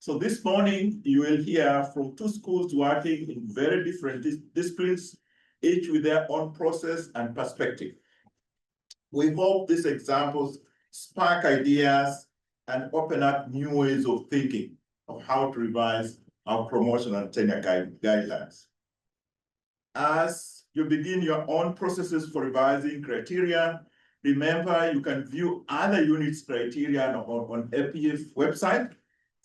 So this morning, you will hear from two schools working in very different disciplines, each with their own process and perspective. We hope these examples spark ideas and open up new ways of thinking of how to revise our promotion and tenure guidelines. As you begin your own processes for revising criteria, remember you can view other units criteria on APF website.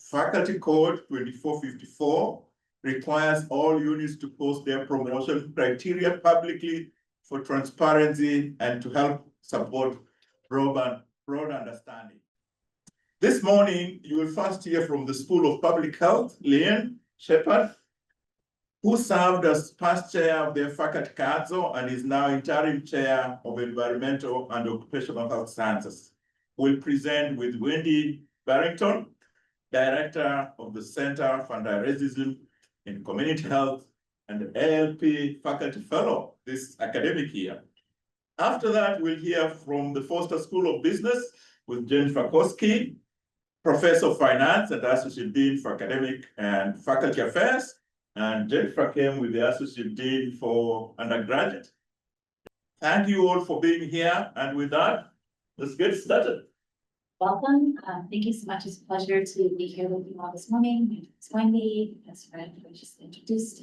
Faculty Code 2454 requires all units to post their promotion criteria publicly for transparency and to help support broad understanding. This morning, you will first hear from the School of Public Health, Leanne Shepard, who served as past chair of their faculty council and is now interim chair of Environmental and Occupational Health Sciences. Will present with Wendy Barrington, Director of the Center for Anti-Racism in Community Health and ALP Faculty Fellow this academic year. After that, we'll hear from the Foster School of Business with Jennifer Koski, Professor of Finance and Associate Dean for Academic and Faculty Affairs. And Jennifer came with the Associate Dean for Undergraduate. Thank you all for being here. And with that, let's get started. Welcome. Thank you so much. It's a pleasure to be here with you all this morning. My name is Wendy, as Fred was just introduced.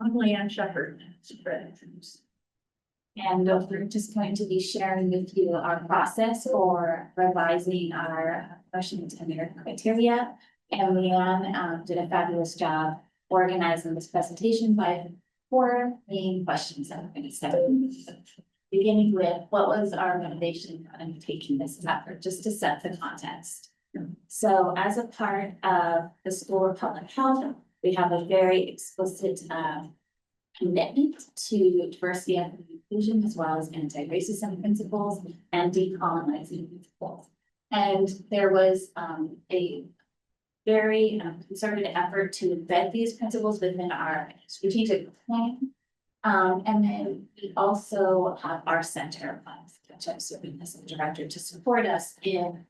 I'm Leanne Shepard. And we're just going to be sharing with you our process for revising our promotion and tenure criteria. And Leanne did a fabulous job organizing this presentation by 4 main questions that we're going to start with. Beginning with what was our motivation for undertaking this effort, just to set the context. So as a part of the School of Public Health, we have a very explicit commitment to diversity, equity, and inclusion, as well as anti-racism principles and decolonizing principles. And there was a very concerted effort to embed these principles within our strategic plan. And then we also have our center, which I'm serving as the director, to support us in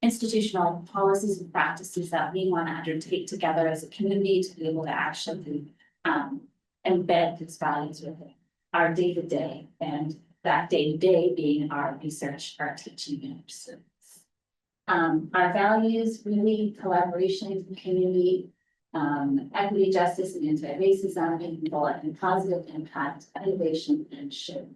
institutional policies and practices that we want to undertake together as a community to be able to actually embed these values within our day-to-day, and that day-to-day being our research, our teaching, and our service. Our values, really collaboration, community, equity, justice, and anti-racism, and positive impact, innovation, and sharing.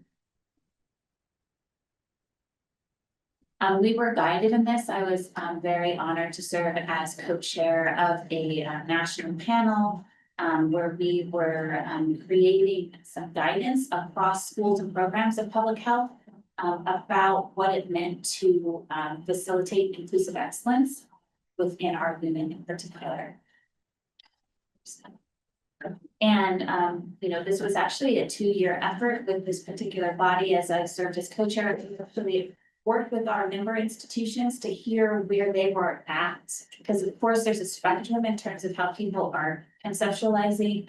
We were guided in this. I was very honored to serve as co-chair of a national panel where we were creating some guidance across schools and programs of public health about what it meant to facilitate inclusive excellence within our women in particular. And this was actually a 2-year effort with this particular body. As I served as co-chair, we actually worked with our member institutions to hear where they were at, because of course there's a spectrum in terms of how people are conceptualizing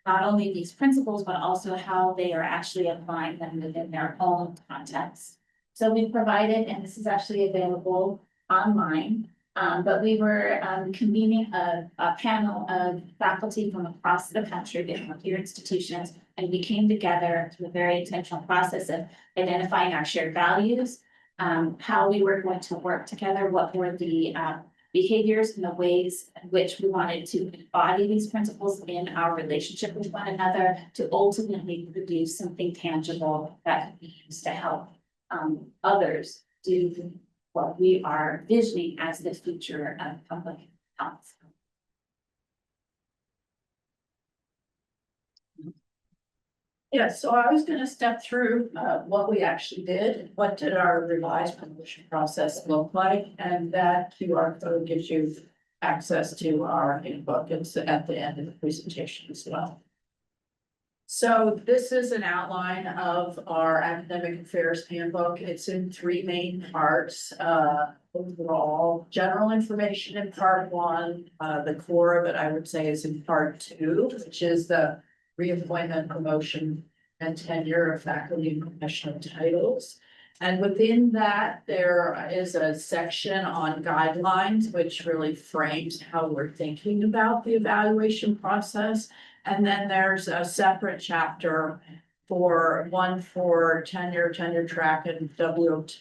not only these principles, but also how they are actually applying them within their own context. So we provided, and this is actually available online, but we were convening a panel of faculty from across the country, different peer institutions, and we came together through a very intentional process of identifying our shared values, how we were going to work together, what were the behaviors and the ways in which we wanted to embody these principles in our relationship with one another to ultimately produce something tangible that could be used to help others do what we are visioning as the future of public health. Yeah, so I was going to step through what we actually did. What did our revised promotion process look like? And that QR code gives you access to our handbook. It's at the end of the presentation as well. So this is an outline of our academic affairs handbook. It's in 3 main parts. Overall, general information in part 1. The core of it, I would say, is in part 2, which is the reappointment, promotion, and tenure of faculty and professional titles. And within that, there is a section on guidelines, which really frames how we're thinking about the evaluation process. And then there's a separate chapter for one for tenure track and WOT,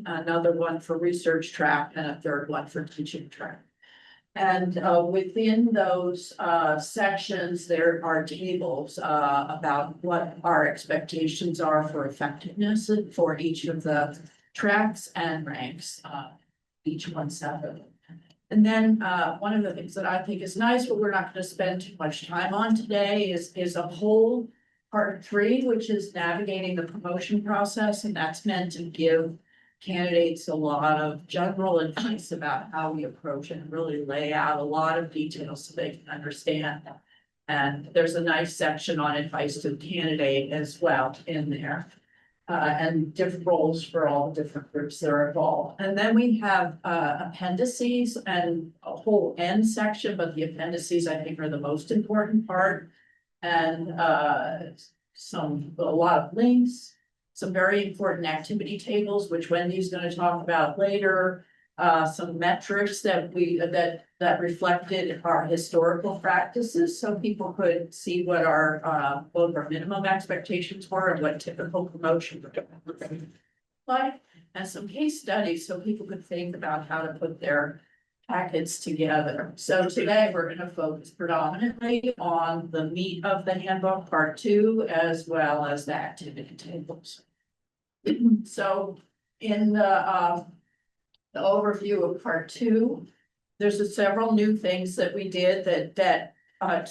another one for research track, and a third one for teaching track. And within those sections, there are tables about what our expectations are for effectiveness for each of the tracks and ranks, each one separate. And then one of the things that I think is nice, but we're not going to spend too much time on today, is a whole part 3, which is navigating the promotion process, and that's meant to give candidates a lot of general advice about how we approach it and really lay out a lot of details so they can understand. And there's a nice section on advice to the candidate as well in there. And different roles for all the different groups that are involved. And then we have appendices and a whole end section, but the appendices I think are the most important part. And a lot of links, some very important activity tables, which Wendy's going to talk about later. Some metrics that that reflected our historical practices, so people could see what our both our minimum expectations were and what typical promotion would like, and some case studies so people could think about how to put their packets together. So today we're going to focus predominantly on the meat of the handbook, part 2, as well as the activity tables. So in the overview of part 2, there's several new things that we did that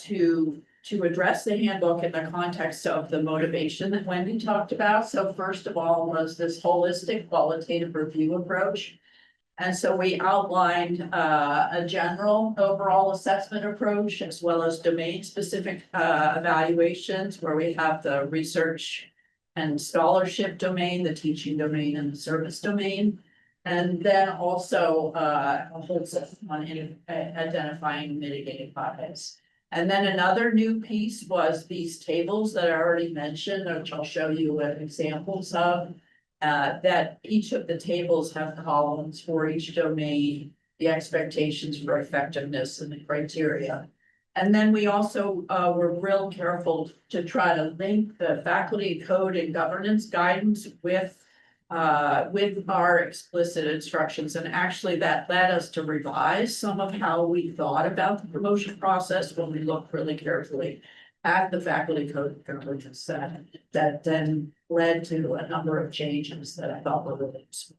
to address the handbook in the context of the motivation that Wendy talked about. So first of all was this holistic qualitative review approach. And so we outlined a general overall assessment approach as well as domain specific evaluations where we have the research and scholarship domain, the teaching domain, and the service domain. And then also a whole section on identifying and mitigating bias. And then another new piece was these tables that I already mentioned, which I'll show you examples of. That each of the tables have columns for each domain, the expectations for effectiveness and the criteria. And then we also were real careful to try to link the faculty code and governance guidance with our explicit instructions. And actually that led us to revise some of how we thought about the promotion process when we looked really carefully at the faculty code and governance set that then led to a number of changes that I thought were really useful.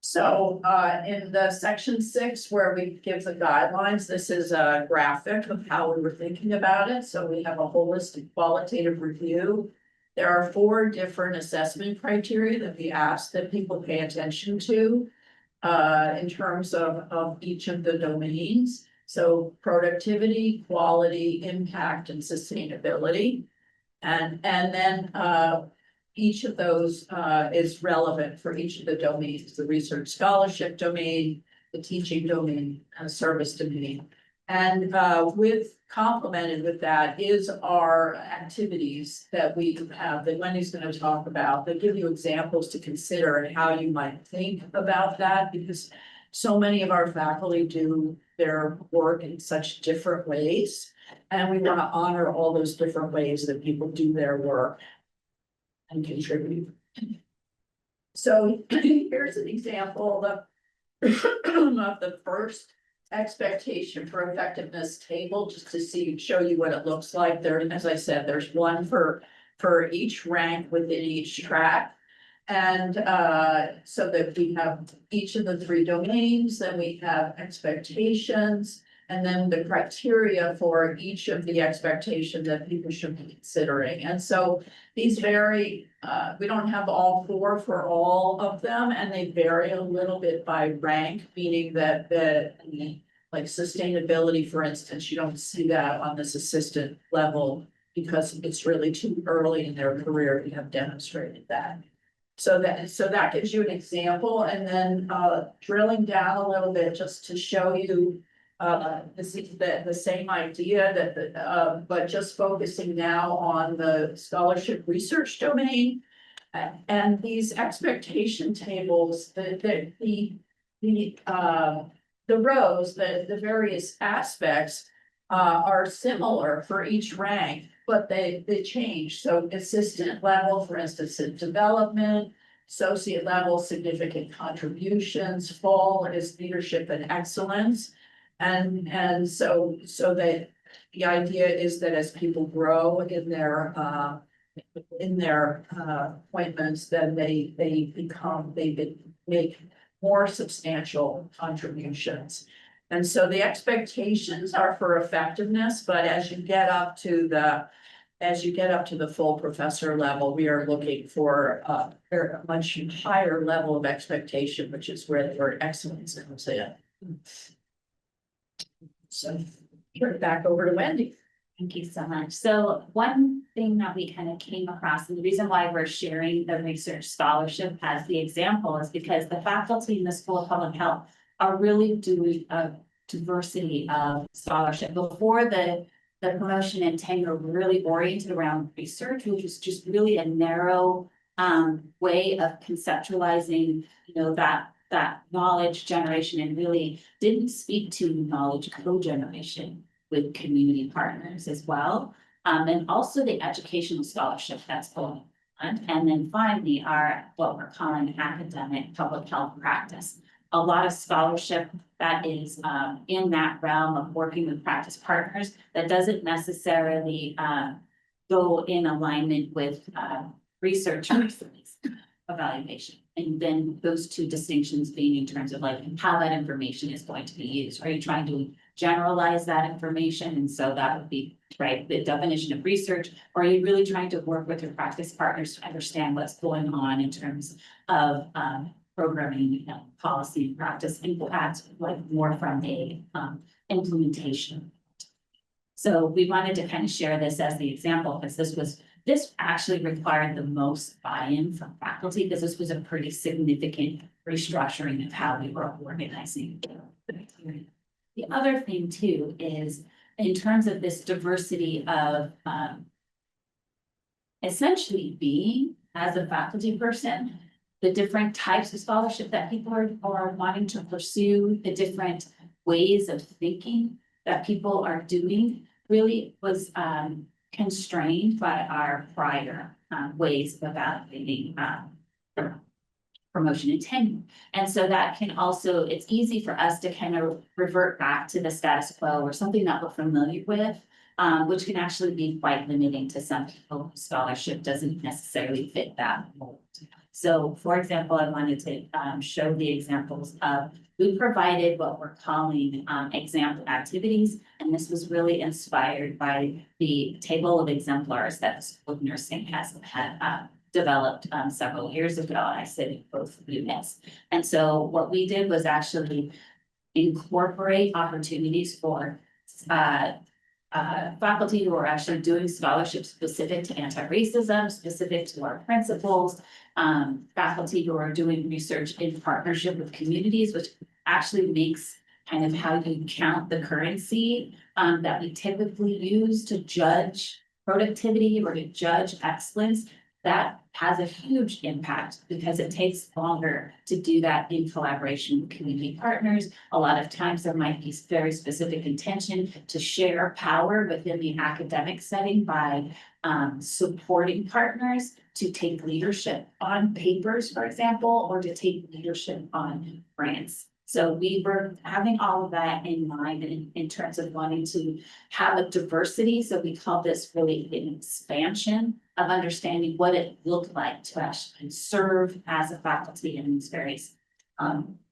So in the section 6, where we give the guidelines, this is a graphic of how we were thinking about it. So we have a holistic qualitative review. There are 4 different assessment criteria that we ask that people pay attention to in terms of each of the domains. So productivity, quality, impact, and sustainability. And then each of those is relevant for each of the domains, the research scholarship domain, the teaching domain, and service domain. And complemented with that is our activities that we have that Wendy's going to talk about that give you examples to consider and how you might think about that, because so many of our faculty do their work in such different ways. And we want to honor all those different ways that people do their work and contribute. So here's an example of the first expectation for effectiveness table, just to show you what it looks like. There, as I said, there's one for each rank within each track. And so that we have each of the 3 domains, then we have expectations, and then the criteria for each of the expectations that people should be considering. And so these vary, we don't have all 4 for all of them, and they vary a little bit by rank, meaning that like sustainability, for instance, you don't see that on this assistant level because it's really too early in their career to have demonstrated that. So that gives you an example, and then drilling down a little bit just to show you this is the same idea that but just focusing now on the scholarship research domain. And these expectation tables, the rows, the various aspects are similar for each rank, but they change. So assistant level, for instance, in development, associate level, significant contributions, fall is leadership and excellence. And so that the idea is that as people grow in their appointments, then they make more substantial contributions. And so the expectations are for effectiveness, but as you get up to the full professor level, we are looking for a much higher level of expectation, which is where the word excellence comes in. So turn it back over to Wendy. Thank you so much. So one thing that we kind of came across, and the reason why we're sharing the research scholarship as the example is because the faculty in the School of Public Health are really doing a diversity of scholarship. Before the promotion and tenure were really oriented around research, which is just really a narrow way of conceptualizing, that knowledge generation, and really didn't speak to knowledge co-generation with community partners as well. And also the educational scholarship that's going on. And then finally, what we're calling academic public health practice. A lot of scholarship that is in that realm of working with practice partners that doesn't necessarily go in alignment with research evaluation. And then those two distinctions being in terms of like how that information is going to be used. Are you trying to generalize that information? And so that would be, right, the definition of research. Or are you really trying to work with your practice partners to understand what's going on in terms of programming, policy and practice, and perhaps like more from a implementation. So we wanted to kind of share this as the example, because this actually required the most buy-in from faculty, because this was a pretty significant restructuring of how we were organizing. The other thing too is in terms of this diversity of essentially being as a faculty person, the different types of scholarship that people are wanting to pursue, the different ways of thinking that people are doing really was constrained by our prior ways of evaluating promotion and tenure. And so that can also, it's easy for us to kind of revert back to the status quo or something that we're familiar with, which can actually be quite limiting to some people whose scholarship doesn't necessarily fit that mold. So for example, I wanted to show the examples of, we provided what we're calling example activities. And this was really inspired by the table of exemplars that the School of Nursing had developed several years ago. And I sit in both units. And so what we did was actually incorporate opportunities for faculty who are actually doing scholarships specific to anti-racism, specific to our principles, faculty who are doing research in partnership with communities, which actually makes kind of how you count the currency that we typically use to judge productivity or to judge excellence. That has a huge impact because it takes longer to do that in collaboration with community partners. A lot of times there might be very specific intention to share power within the academic setting by supporting partners to take leadership on papers, for example, or to take leadership on grants. So we were having all of that in mind in terms of wanting to have a diversity. So we call this really an expansion of understanding what it looked like to actually serve as a faculty in these various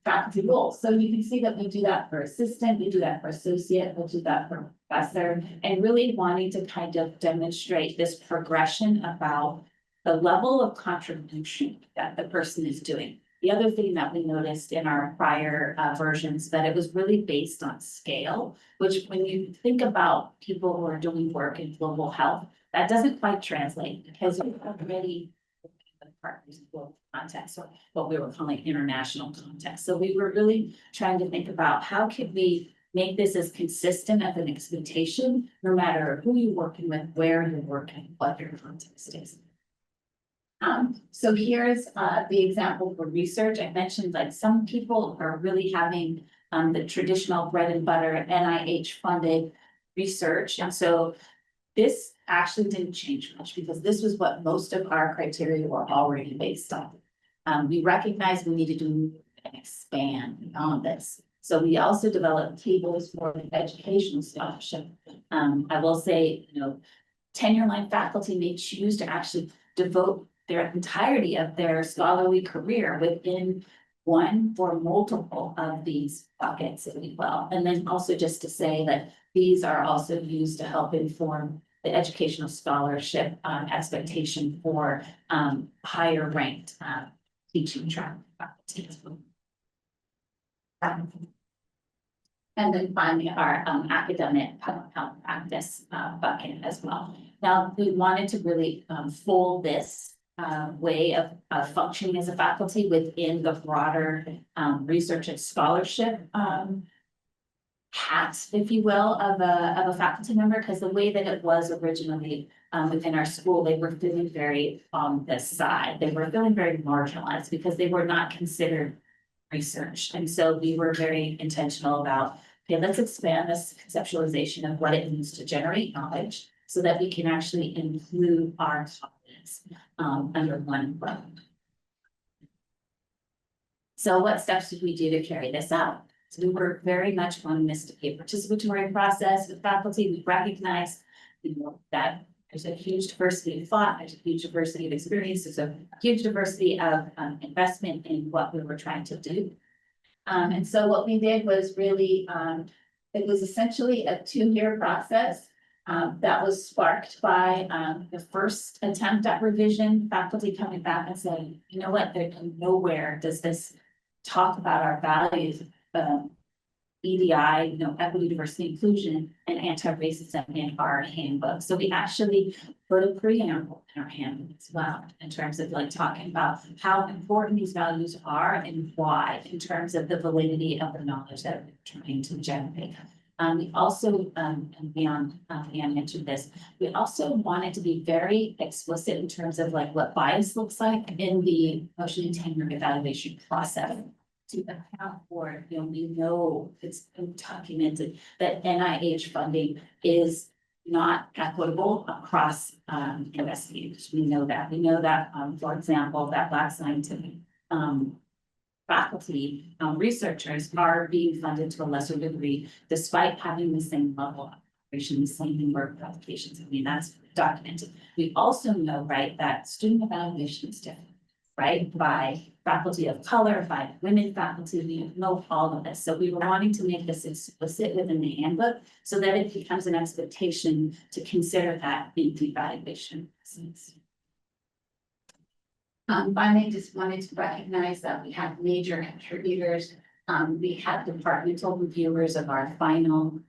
faculty roles. So you can see that we do that for assistant, we do that for associate, we'll do that for professor, and really wanting to kind of demonstrate this progression about the level of contribution that the person is doing. The other thing that we noticed in our prior versions, that it was really based on scale, which when you think about people who are doing work in global health, that doesn't quite translate because you're already with partners in global context, or what we were calling international context. So we were really trying to think about how could we make this as consistent as an expectation, no matter who you're working with, where you're working, what your context is. So here's the example for research. I mentioned like some people are really having the traditional bread and butter NIH funded research. And so this actually didn't change much because this was what most of our criteria were already based on. We recognized we needed to move and expand beyond this. So we also developed tables for the educational scholarship. I will say, tenure line faculty may choose to actually devote their entirety of their scholarly career within one or multiple of these buckets, if you will. And then also just to say that these are also used to help inform the educational scholarship expectation for higher ranked teaching track faculty as well. And then finally, our academic public health practice bucket as well. Now, we wanted to really fold this way of functioning as a faculty within the broader research and scholarship hat, if you will, of a faculty member, because the way that it was originally within our school, they were feeling very on this side. They were feeling very marginalized because they were not considered research. And so we were very intentional about, okay, let's expand this conceptualization of what it means to generate knowledge so that we can actually include our topics under one umbrella. So what steps did we do to carry this out? So we were very much on this a participatory process with faculty. We recognized, that there's a huge diversity of thought, there's a huge diversity of experience, there's a huge diversity of investment in what we were trying to do. And so what we did was really, it was essentially a 2-year process that was sparked by the first attempt at revision, faculty coming back and saying, you know what, there's nowhere does this talk about our values, EDI, equity, diversity, inclusion, and anti-racism in our handbook. So we actually put a preamble in our handbook as well, in terms of like talking about how important these values are and why, in terms of the validity of the knowledge that we're trying to generate. We also, and beyond, Anne mentioned this, we also wanted to be very explicit in terms of like what bias looks like in the motion and tenure evaluation process. To account for, we know it's documented that NIH funding is not equitable across investigators. We know that. For example, that Black scientific faculty researchers are being funded to a lesser degree, despite having the same level of operation, the same number of applications. I mean, that's documented. We also know, right, that student evaluation is different, right, by faculty of color, by women faculty, we know all of this. So we were wanting to make this explicit within the handbook so that it becomes an expectation to consider that in the evaluation process. Finally, just wanted to recognize that we have major contributors. We had departmental reviewers of our final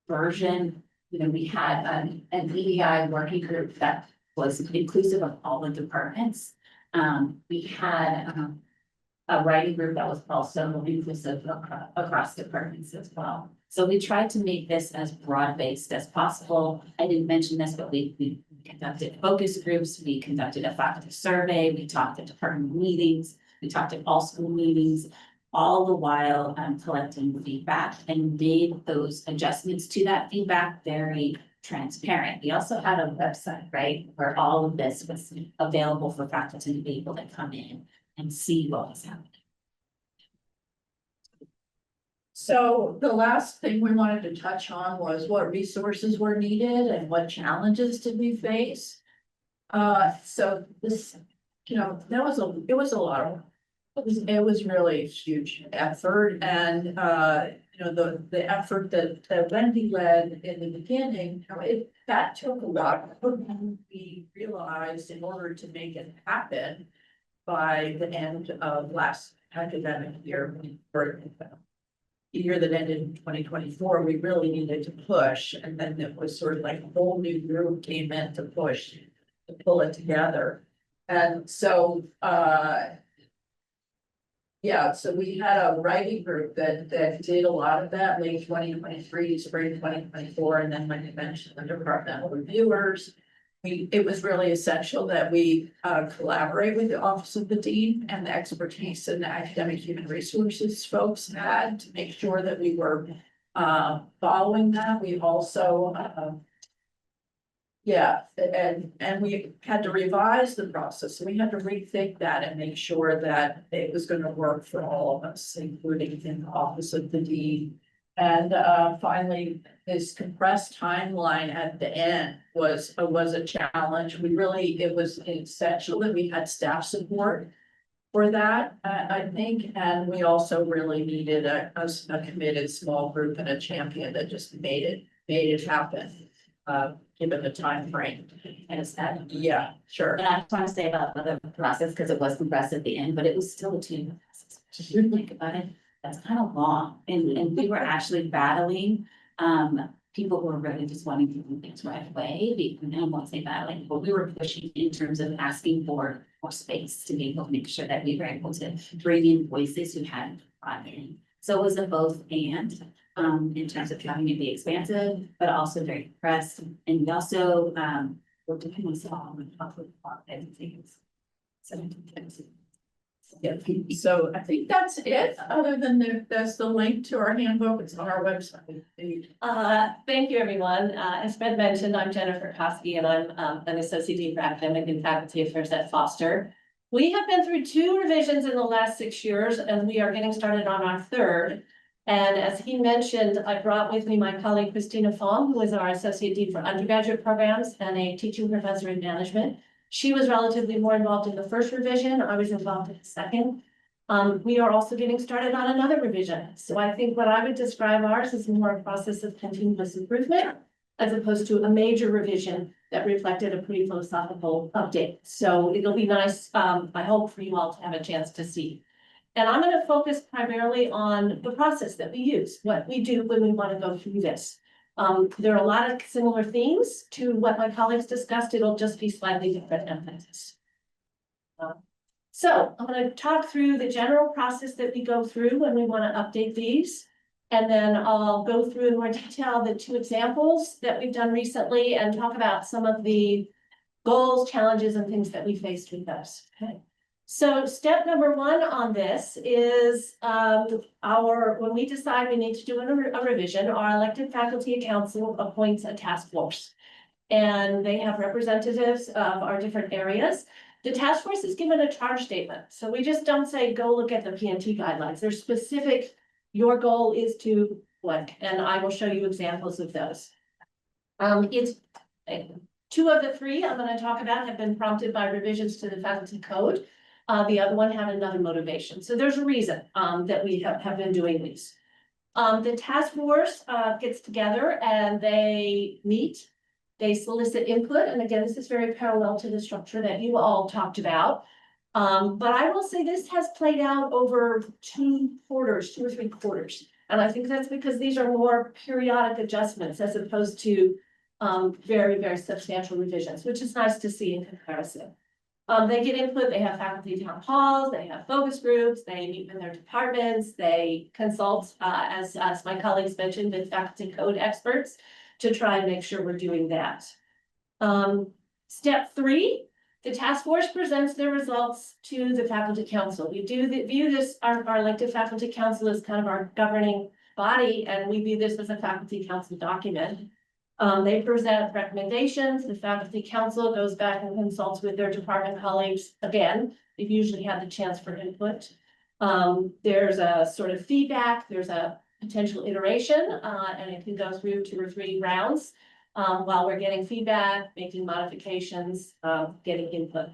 version. We had an EDI working group that was inclusive of all the departments. We had a writing group that was also inclusive across departments as well. So we tried to make this as broad-based as possible. I didn't mention this, but we conducted focus groups, we conducted a faculty survey, we talked at department meetings, we talked at all school meetings, all the while collecting feedback and made those adjustments to that feedback very transparent. We also had a website, right, where all of this was available for faculty to be able to come in and see what was happening. So the last thing we wanted to touch on was what resources were needed and what challenges did we face. So this, it was a lot of, it was really a huge effort, and the effort that Wendy led in the beginning, that took a lot. We realized in order to make it happen by the end of last academic year, or the year that ended in 2024, we really needed to push, and then it was sort of like a whole new group came in to push to pull it together. And so yeah, so we had a writing group that did a lot of that late 2023, spring 2024, and then like I mentioned, the departmental reviewers. it was really essential that we collaborate with the Office of the Dean and the expertise and the academic human resources folks had to make sure that we were following that. We also and we had to revise the process. So we had to rethink that and make sure that it was going to work for all of us, including in the Office of the Dean. And finally, this compressed timeline at the end was a challenge. It was essential that we had staff support for that, I think, and we also really needed a committed small group and a champion that just made it happen. Given the time frame. And it's that. Yeah, sure. And I just want to say about the process, because it was compressed at the end, but it was still a 2-year process. If you think about it, that's kind of long. And we were actually battling, people who were really just wanting to do things right away. I won't say battling, but we were pushing in terms of asking for more space to be able to make sure that we were able to bring in voices who hadn't brought in. So it was a both and. In terms of having to be expansive, but also very compressed. And we also, we're doing this all with public things. So, Yeah, so I think that's it, other than that's the link to our handbook, it's on our website. Thank you, everyone. As Fred mentioned, I'm Jennifer Kosky, and I'm an Associate Dean for Academic and Faculty Affairs at Foster. We have been through 2 revisions in the last 6 years, and we are getting started on our 3rd. And as he mentioned, I brought with me my colleague Christina Fong, who is our Associate Dean for Undergraduate Programs and a teaching professor in management. She was relatively more involved in the 1st revision. I was involved in the 2nd. We are also getting started on another revision. So I think what I would describe ours is more a process of continuous improvement as opposed to a major revision that reflected a pretty philosophical update. So it'll be nice, I hope, for you all to have a chance to see. And I'm going to focus primarily on the process that we use, what we do when we want to go through this. There are a lot of similar themes to what my colleagues discussed. It'll just be slightly different emphasis. So I'm going to talk through the general process that we go through when we want to update these. And then I'll go through in more detail the 2 examples that we've done recently and talk about some of the goals, challenges, and things that we faced with those. Okay. So step number 1 on this is when we decide we need to do a revision, our elected faculty council appoints a task force. And they have representatives of our different areas. The task force is given a charge statement. So we just don't say, go look at the PNT guidelines. They're specific. Your goal is to blank, and I will show you examples of those. It's 2 of the 3 I'm going to talk about have been prompted by revisions to the faculty code. The other one had another motivation. So there's a reason that we have been doing these. The task force gets together and they meet, they solicit input. And again, this is very parallel to the structure that you all talked about. But I will say this has played out over 2 or 3 quarters. And I think that's because these are more periodic adjustments as opposed to very, very substantial revisions, which is nice to see in comparison. They get input, they have faculty town halls, they have focus groups, they meet with their departments, they consult, as my colleagues mentioned, with faculty code experts to try and make sure we're doing that. Step 3, the task force presents their results to the faculty council. We view this, our elected faculty council as kind of our governing body, and we view this as a faculty council document. They present recommendations, the faculty council goes back and consults with their department colleagues. Again, they've usually had the chance for input. There's a sort of feedback, there's a potential iteration, and it can go through 2 or 3 rounds while we're getting feedback, making modifications, getting input.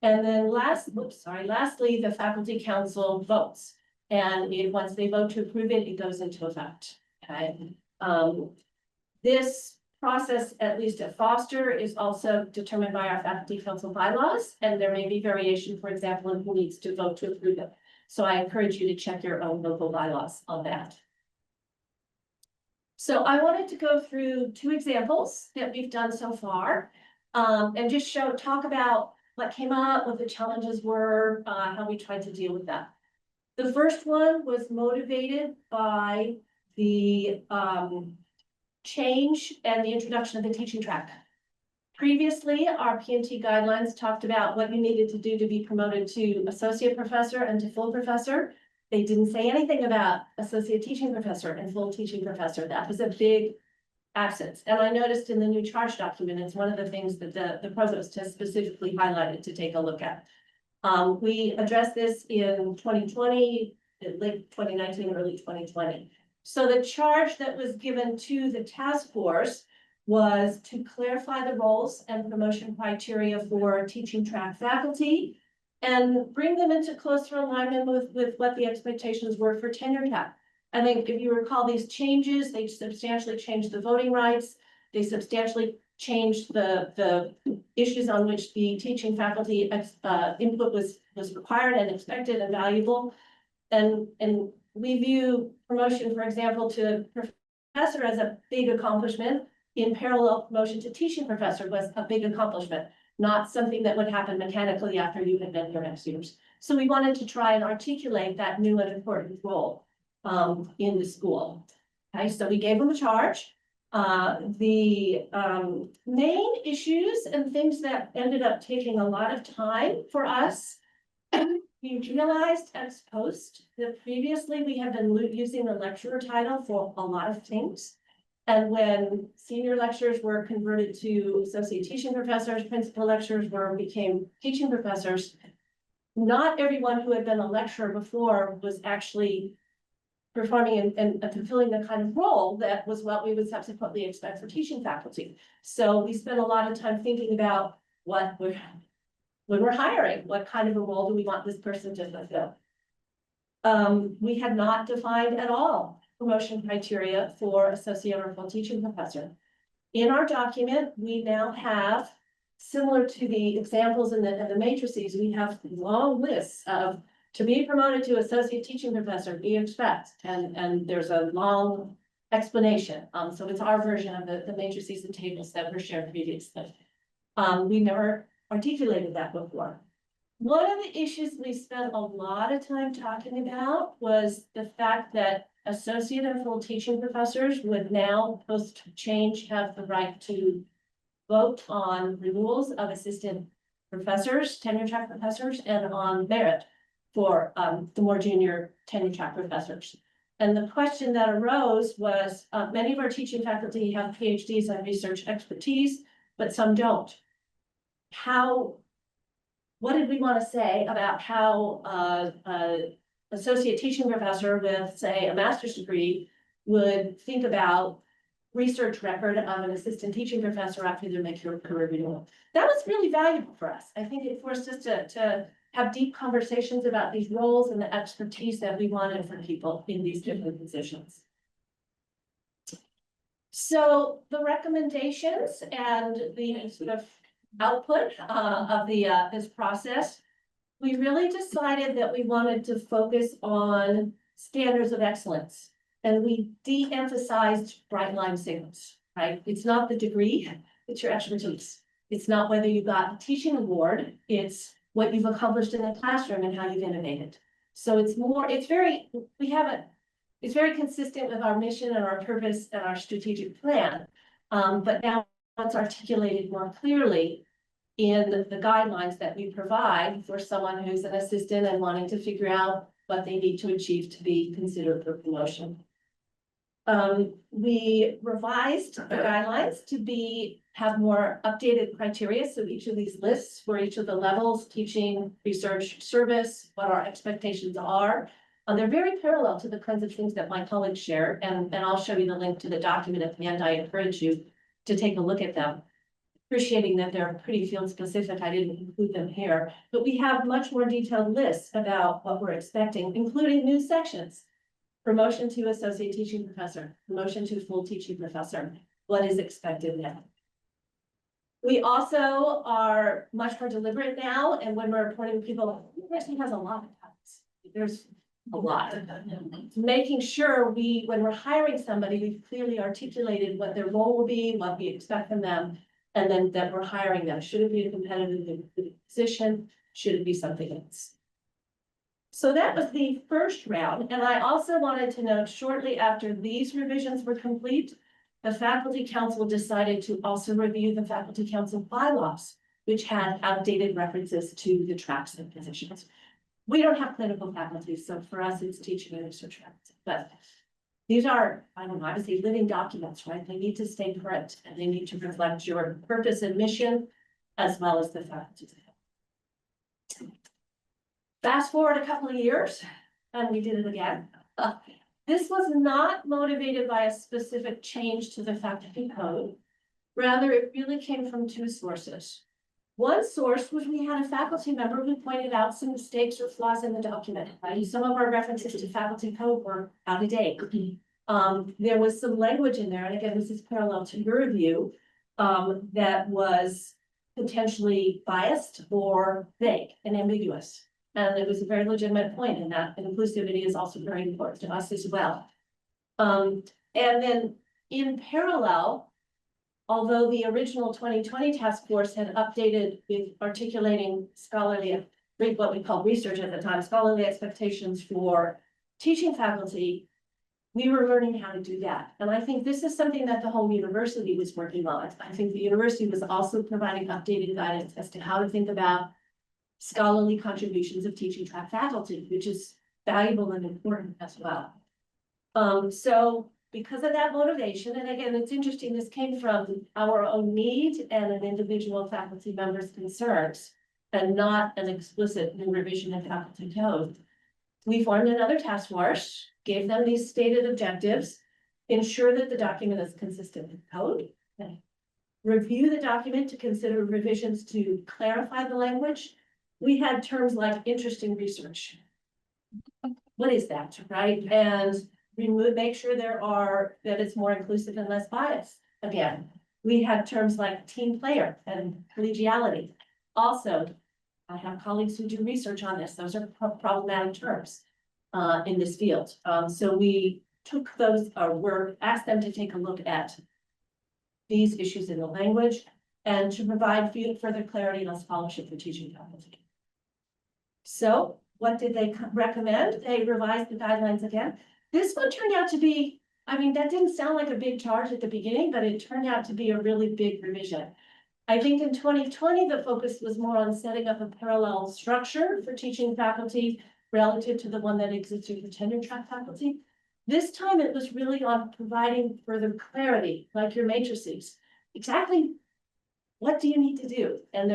And then lastly, the faculty council votes. And once they vote to approve it, it goes into effect. Okay. This process, at least at Foster, is also determined by our faculty council bylaws, and there may be variation, for example, in who needs to vote to approve it. So I encourage you to check your own local bylaws on that. So I wanted to go through 2 examples that we've done so far, and just talk about what came up, what the challenges were, how we tried to deal with that. The first one was motivated by the change and the introduction of the teaching track. Previously, our P&T guidelines talked about what you needed to do to be promoted to associate professor and to full professor. They didn't say anything about associate teaching professor and full teaching professor. That was a big absence. And I noticed in the new charge document, it's one of the things that the provost has specifically highlighted to take a look at. We addressed this in 2020, late 2019, early 2020. So the charge that was given to the task force was to clarify the roles and promotion criteria for teaching track faculty and bring them into closer alignment with what the expectations were for tenure track. I think if you recall these changes, they substantially changed the voting rights. They substantially changed the issues on which the teaching faculty input was required and expected and valuable. And we view promotion, for example, to professor as a big accomplishment. In parallel, promotion to teaching professor was a big accomplishment, not something that would happen mechanically after you had been here next years. So we wanted to try and articulate that new and important role in the school. Okay, so we gave them a charge. The main issues and things that ended up taking a lot of time for us, we realized ex post that previously we had been using the lecturer title for a lot of things. And when senior lecturers were converted to associate teaching professors, principal lecturers became teaching professors, not everyone who had been a lecturer before was actually performing and fulfilling the kind of role that was what we would subsequently expect for teaching faculty. So we spent a lot of time thinking about when we're hiring, what kind of a role do we want this person to fulfill? We had not defined at all promotion criteria for associate or full teaching professor. In our document, we now have, similar to the examples in the matrices, we have long lists of to be promoted to associate teaching professor, we expect, and there's a long explanation. So it's our version of the matrices and tables that were shared previously. We never articulated that before. One of the issues we spent a lot of time talking about was the fact that associate and full teaching professors would now, post change, have the right to vote on renewals of assistant professors, tenure track professors, and on merit for the more junior tenure track professors. And the question that arose was, many of our teaching faculty have PhDs and research expertise, but some don't. What did we want to say about how associate teaching professor with, say, a master's degree would think about research record of an assistant teaching professor after their career renewal? That was really valuable for us. I think it forced us to have deep conversations about these roles and the expertise that we wanted for people in these different positions. So the recommendations and the sort of output of this process, we really decided that we wanted to focus on standards of excellence, and we de-emphasized bright line signals, right? It's not the degree, it's your expertise. It's not whether you got a teaching award, it's what you've accomplished in the classroom and how you've innovated. So it's very consistent with our mission and our purpose and our strategic plan. But now it's articulated more clearly in the guidelines that we provide for someone who's an assistant and wanting to figure out what they need to achieve to be considered for promotion. We revised the guidelines to have more updated criteria. So each of these lists for each of the levels, teaching, research, service, what our expectations are. They're very parallel to the kinds of things that my colleagues share, and I'll show you the link to the document at the end. I encourage you to take a look at them. Appreciating that they're pretty field specific, I didn't include them here, but we have much more detailed lists about what we're expecting, including new sections. Promotion to associate teaching professor, promotion to full teaching professor, what is expected now. We also are much more deliberate now, and when we're appointing people, the university has a lot of cuts. There's a lot. Making sure when we're hiring somebody, we've clearly articulated what their role will be, what we expect from them, and then that we're hiring them. Should it be a competitive position? Should it be something else? So that was the first round. And I also wanted to note, shortly after these revisions were complete, the faculty council decided to also review the faculty council bylaws, which had outdated references to the tracks and positions. We don't have clinical faculty, so for us, it's teaching and research faculty, but these are, I don't know, I would say living documents, right? They need to stay current and they need to reflect your purpose and mission as well as the faculty. Fast forward a couple of years and we did it again. This was not motivated by a specific change to the faculty code. Rather, it really came from two sources. One source was we had a faculty member who pointed out some mistakes or flaws in the document, right? Some of our references to faculty code were out of date. There was some language in there, and again, this is parallel to your review, that was potentially biased or vague and ambiguous. And it was a very legitimate point in that, and inclusivity is also very important to us as well. And then in parallel, although the original 2020 task force had updated with articulating scholarly, what we call research at the time, scholarly expectations for teaching faculty, we were learning how to do that. And I think this is something that the whole university was working on. I think the university was also providing updated guidance as to how to think about scholarly contributions of teaching track faculty, which is valuable and important as well. So because of that motivation, and again, it's interesting, this came from our own need and an individual faculty member's concerns, and not an explicit new revision of faculty code. We formed another task force, gave them these stated objectives, ensure that the document is consistent with code, review the document to consider revisions to clarify the language. We had terms like interesting research. What is that, right? And make sure that it's more inclusive and less biased. Again, we had terms like team player and collegiality. Also, I have colleagues who do research on this. Those are problematic terms in this field. So we took those, asked them to take a look at these issues in the language and to provide further clarity on scholarship for teaching faculty. So what did they recommend? They revised the guidelines again. This one turned out to be, I mean, that didn't sound like a big charge at the beginning, but it turned out to be a really big revision. I think in 2020, the focus was more on setting up a parallel structure for teaching faculty relative to the one that existed for tenure track faculty. This time it was really on providing further clarity, like your matrices. Exactly what do you need to do? And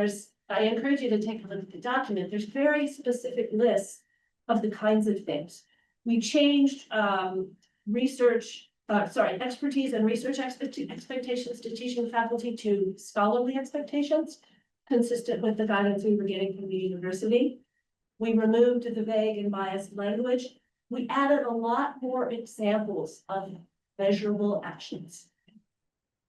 I encourage you to take a look at the document. There's very specific lists of the kinds of things. We changed expertise and research expectations to teaching faculty to scholarly expectations, consistent with the guidance we were getting from the university. We removed the vague and biased language. We added a lot more examples of measurable actions.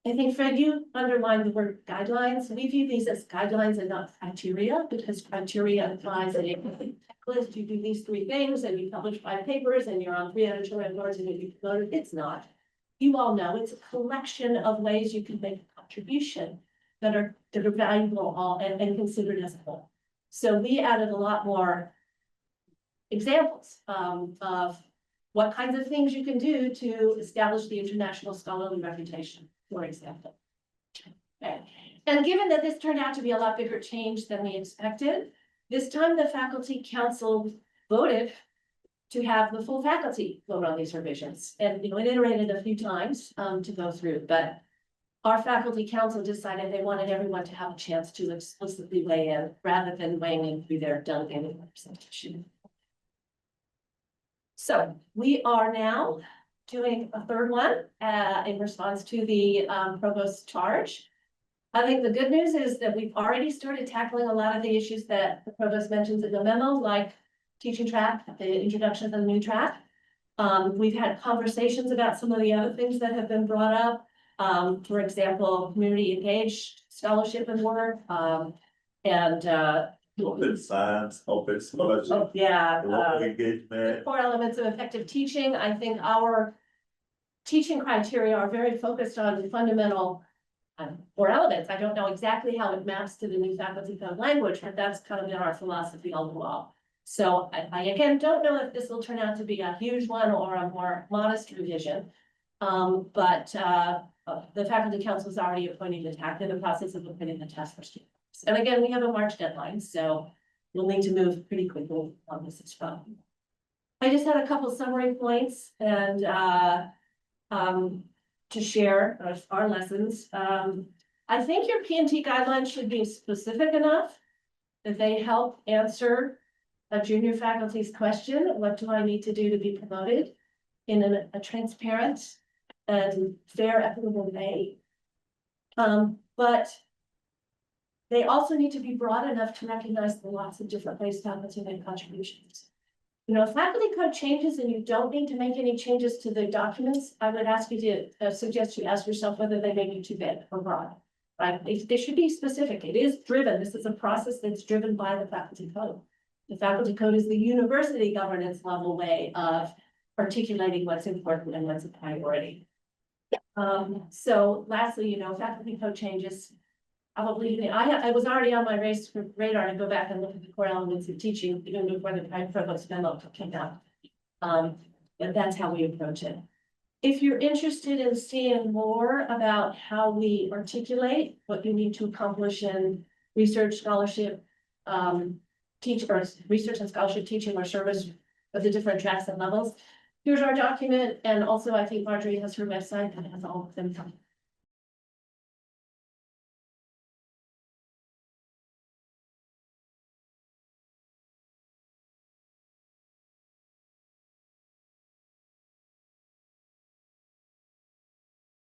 I think, Fred, you underlined the word guidelines. We view these as guidelines and not criteria, because criteria implies a checklist. You do these 3 things and you publish 5 papers and you're on 3 editorial boards and you promoted. It's not. You all know it's a collection of ways you can make a contribution that are valuable and considered as a whole. So we added a lot more examples of what kinds of things you can do to establish the international scholarly reputation, for example. Okay. And given that this turned out to be a lot bigger change than we expected, this time the faculty council voted to have the full faculty vote on these revisions. And it iterated a few times to go through, but our faculty council decided they wanted everyone to have a chance to explicitly weigh in rather than weighing in through their delegated representation. So we are now doing a third one in response to the provost's charge. I think the good news is that we've already started tackling a lot of the issues that the provost mentions in the memo, like teaching track, the introduction of the new track. We've had conversations about some of the other things that have been brought up. For example, community engaged scholarship and work, Open science, open scholarship, the core elements of effective teaching. I think our teaching criteria are very focused on fundamental core elements. I don't know exactly how it maps to the new faculty code language, but that's kind of been our philosophy all along. So I again don't know if this will turn out to be a huge one or a more modest revision. But the faculty council is already appointing the task, in the process of appointing the task force. And again, we have a March deadline, so we'll need to move pretty quickly on this as well. I just had a couple summary points and, to share our lessons. I think your P&T guidelines should be specific enough that they help answer a junior faculty's question, what do I need to do to be promoted, in a transparent and fair, equitable way. But they also need to be broad enough to recognize the lots of different ways faculty make contributions. You know, if faculty code changes and you don't need to make any changes to the documents, I would ask you to suggest you ask yourself whether they may be too big or broad. Right? They should be specific. It is driven. This is a process that's driven by the faculty code. The faculty code is the university governance level way of articulating what's important and what's a priority. So lastly, you know, faculty code changes. Probably, I was already on my radar to go back and look at the core elements of teaching, even before the provost memo came out. And that's how we approach it. If you're interested in seeing more about how we articulate what you need to accomplish in research, scholarship, research and scholarship teaching or service of the different tracks and levels, here's our document. And also I think Marjorie has her website that has all of them.